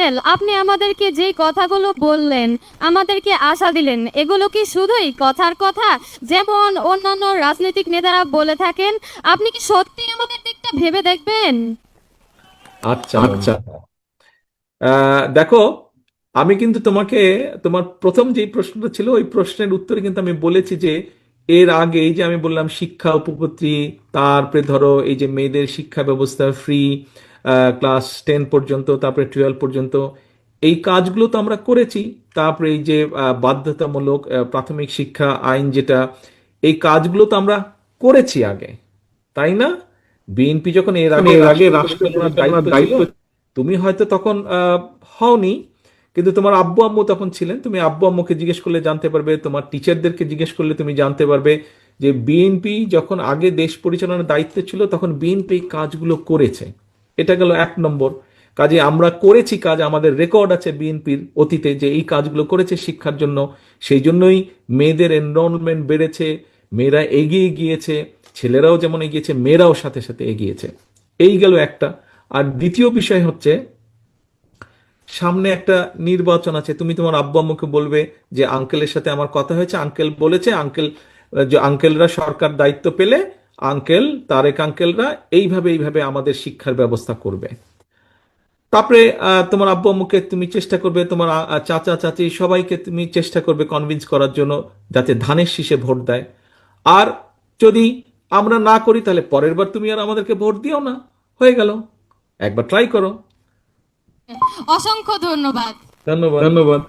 Uncle, আপনি আমাদেরকে যেই কথাগুলো বললেন, আমাদেরকে আশা দিলেন, এগুলো কি শুধুই কথার কথা যেমন অন্যান্য রাজনৈতিক নেতারা বলে থাকেন? আপনি কি সত্যি আমাদের দিকটা ভেবে দেখবেন? আচ্ছা আচ্ছা, দেখো, আমি কিন্তু তোমাকে তোমার প্রথম যে প্রশ্নটা ছিল ওই প্রশ্নের উত্তরে কিন্তু আমি বলেছি যে এর আগে এই যে আমি বললাম শিক্ষা উপপত্তি, তারপরে ধরো এই যে মেয়েদের শিক্ষা ব্যবস্থা ফ্রি ক্লাস 10 পর্যন্ত, তারপরে 12 পর্যন্ত, এই কাজগুলো তো আমরা করেছি। তারপরে এই যে বাধ্যতামূলক প্রাথমিক শিক্ষা আইন যেটা, এই কাজগুলো তো আমরা করেছি আগে, তাই না? বিএনপি যখন এর আগে রাষ্ট্র পরিচালনার দায়িত্ব ছিল, তুমি হয়তো তখন হওনি, কিন্তু তোমার আব্বু আম্মু তখন ছিলেন। তুমি আব্বু আম্মুকে জিজ্ঞেস করলে জানতে পারবে, তোমার টিচারদেরকে জিজ্ঞেস করলে তুমি জানতে পারবে যে বিএনপি যখন আগে দেশ পরিচালনার দায়িত্বে ছিল তখন বিএনপি কাজগুলো করেছে। এটা গেল 1 নম্বর। কাজে আমরা করেছি কাজ, আমাদের রেকর্ড আছে বিএনপির অতীতে যে এই কাজগুলো করেছে শিক্ষার জন্য। সেই জন্যই মেয়েদের এনরোলমেন্ট বেড়েছে, মেয়েরা এগিয়ে গিয়েছে, ছেলেরাও যেমন এগিয়েছে মেয়েরাও সাথে সাথে এগিয়েছে। এই গেল একটা। আর দ্বিতীয় বিষয় হচ্ছে, সামনে একটা নির্বাচন আছে, তুমি তোমার আব্বু আম্মুকে বলবে যে আঙ্কেলের সাথে আমার কথা হয়েছে, আঙ্কেল বলেছে, আঙ্কেল যে আঙ্কেলরা সরকার দায়িত্ব পেলে আঙ্কেল তারেক আঙ্কেলরা এইভাবে এইভাবে আমাদের শিক্ষার ব্যবস্থা করবে। তারপরে তোমার আব্বু আম্মুকে তুমি চেষ্টা করবে, তোমার চাচা চাচি সবাইকে তুমি চেষ্টা করবে কনভিন্স করার জন্য যাতে ধানের শীষে ভোট দেয়। আর যদি আমরা না করি তাহলে পরের বার তুমি আর আমাদেরকে ভোট দিও না, হয়ে গেল। একবার ট্রাই করো। অসংখ্য ধন্যবাদ। ধন্যবাদ।